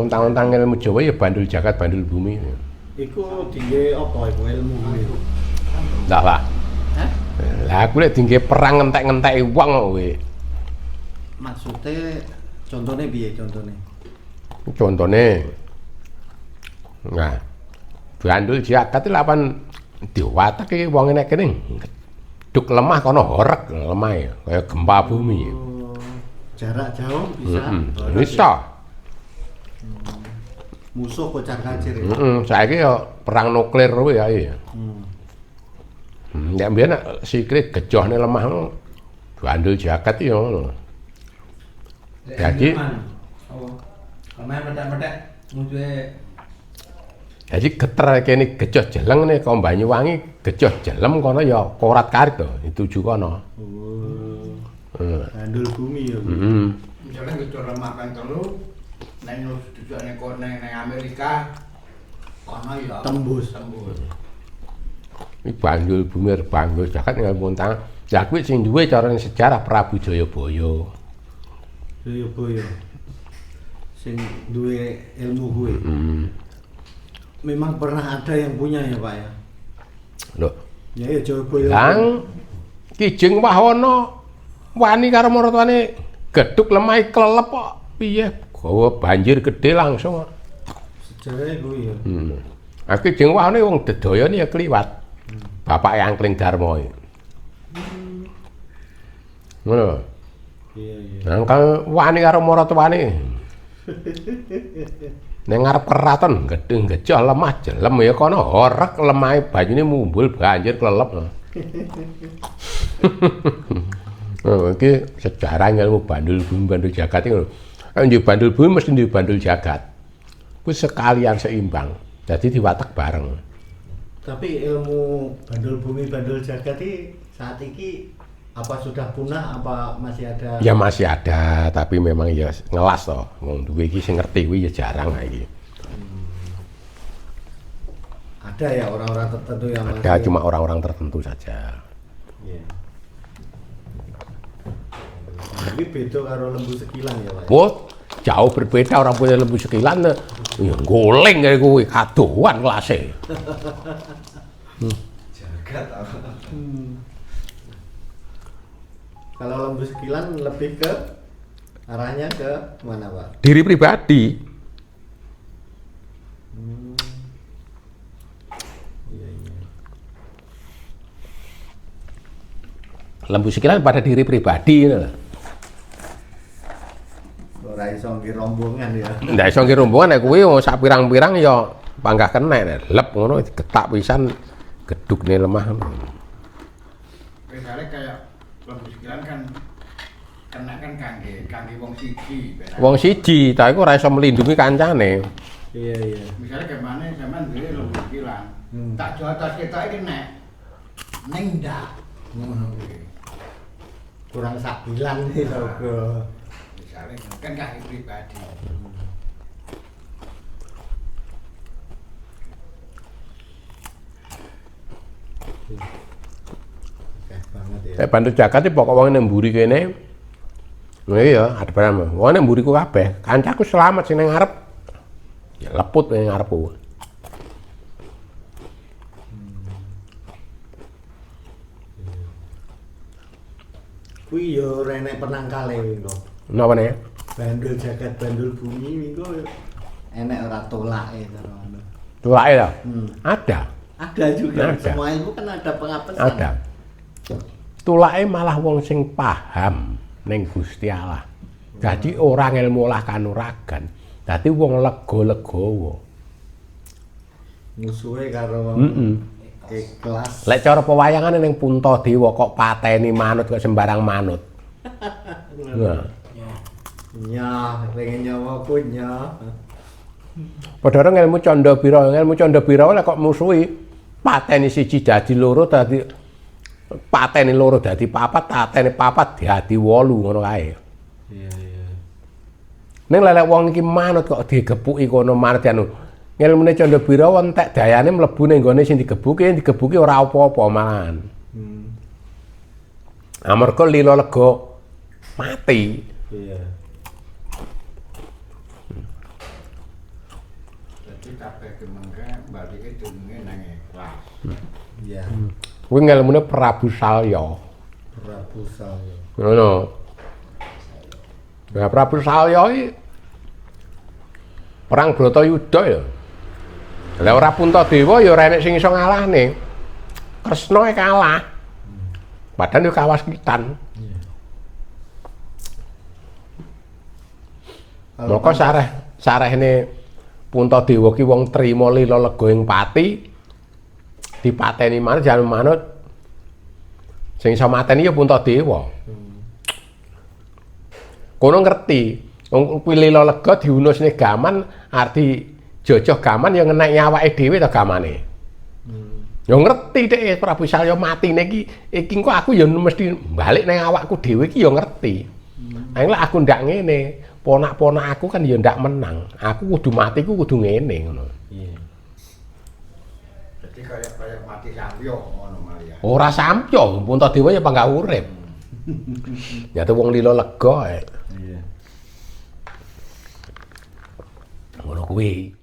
Untang-untang ilmu Jawa ya bandul jagat bandul bumi. Iku tinggi apa iku ilmu kuwi? Ndak lah. Hah? Lah aku lek tinggi perang ngentek-ngenteki wong kok kowe. Maksudnya contohnya piye contohnya? Contone. Nah, bandul jagat iki lapan diwatake wong nek kene. Duk lemah kono horeg lemah ya, kaya gempa bumi. Oh, jarak jauh bisa. Bisa. Musuh kocar kacir ya. Saiki ya perang nuklir kuwi ya. Nek mbiyen sikile gejohne lemah bandul jagat ya ngono. Jadi lemah metek-metek musuhe. Jadi geter kene gejoh jeleng nih kok Banyuwangi gejoh jelem kono ya korat karit to dituju kono. Bandul bumi ya. Misalnya gejoh lemah kan telu nang dudukane kono nang Amerika kono ya Tembus. Iki bandul bumi bandul jagat ngalih montang. Lah kuwi sing duwe cara sejarah Prabu Jayabaya. Jayabaya. Sing duwe ilmu kuwi. Memang pernah ada yang punya ya Pak ya? Loh, Ya ya Jayabaya. Lang Kijing Wahono wani karo maratuwane gedhuk lemah klelep kok. Piye? Gawa banjir gedhe langsung kok. Sejarahnya kuwi ya. Kijing Wahono wong dedayane ya kliwat. Bapak Angkling Darmo iki. Ngono. Iya. Nang wani karo maratuwane. Ning ngarep keraton gedhe gejoh lemah jelem ya kono horeg lemahe banyune mumbul banjir klelep. Iki sejarah ilmu bandul bumi bandul jagat iki lho. Nek bandul bumi mesti di bandul jagat. Kuwi sekalian seimbang. Jadi diwatek bareng. Tapi ilmu bandul bumi bandul jagat ini saat ini apa sudah punah apa masih ada? Ya masih ada, tapi memang ya ngelas toh. Wong duwe iki sing ngerti kuwi ya jarang iki. Ada ya orang-orang tertentu yang Ada cuma orang-orang tertentu saja. Iya. Tapi beda karo lembu sekilan ya Pak. Wah, jauh berbeda orang punya lembu sekilan. Ya goleng kayak kuwi kadoan kelase. Jagat apa? Kalau lembu sekilan lebih ke arahnya ke mana Pak? Diri pribadi. Iya. Lembu sekilan pada diri pribadi. Ora iso nggih rombongan ya. Ndak iso nggih rombongan nek kuwi sak pirang-pirang ya panggah kenek lep ngono digetak pisan gedhugne lemah. Misalnya kayak lembu sekilan kan kena kan kangge wong siji. Wong siji, ta iku ora iso melindungi kancane. Iya. Misalnya gimana sampean dhewe lembu sekilan. Tak jotos ketok iki nek ning ndak. Ngono kuwi. Kurang sak bilan nih logo. Misalnya kan kangge pribadi. Banget ya. Nek bandul jagat iki pokok wong nang mburi kene. Lha iya, ada barang. Wong nang mburiku kabeh, kancaku selamat sing nang ngarep. Ya leput nang ngarepku. Kuwi yo renek penangkale wingi. Napa nek? Bandul jagat bandul bumi wingi enek ora tolake karo anu. Tulake ta? Ada. Ada juga. Ada. Semua ilmu kan ada pengapesan. Ada. Tulake malah wong sing paham ning Gusti Allah. Dadi orang ilmu olah kanuragan. Dadi wong lega-legawa. Musuhe karo ikhlas. Lek cara pewayangan ning Puntadewa kok pateni manut kok sembarang manut. Nah, Nyah, pengen nyawa punya. padha karo ilmu Candabira lek kok musuhi pateni siji dadi loro dadi pateni loro dadi papat, pateni papat dadi 8 ngono kae. Iya. Ning lek wong iki manut kok digepuki kono manut anu. Ngilmune Candabira entek dayane mlebu ning gone sing digebuki ora apa-apa malahan. Amarga lila lega mati. Iya. jenenge kelas. Iya. Kuwi ngelmune Prabu Salya. Prabu Salya. Ngono. Nah, Prabu Salya iki perang Bratayuda ya. Lah ora Puntadewa ya ora enek sing iso ngalahne. Kresna kalah. Padahal yo kawaskitan. Maka sarehne Puntadewa ki wong trima lila lega ing pati dipateni manut jan manut sing iso mateni ya Puntadewa. Kono ngerti wong kuwi lila lega diunusne gaman arti jojoh gaman ya ngeneki awake dhewe ta gamane. Ya ngerti dhek Prabu Salya matine iki kok aku ya mesti balik nang awakku dhewe iki ya ngerti. Lek aku ndak ngene, ponak-ponak aku kan ya ndak menang. Aku kudu matiku kudu ngene ngono. Iya. Jadi kayak mati sampyo ngono Maria. Ora sampyo, Puntadewa ya panggah urip. Ya wong lila lega. Iya. Ngono kuwi.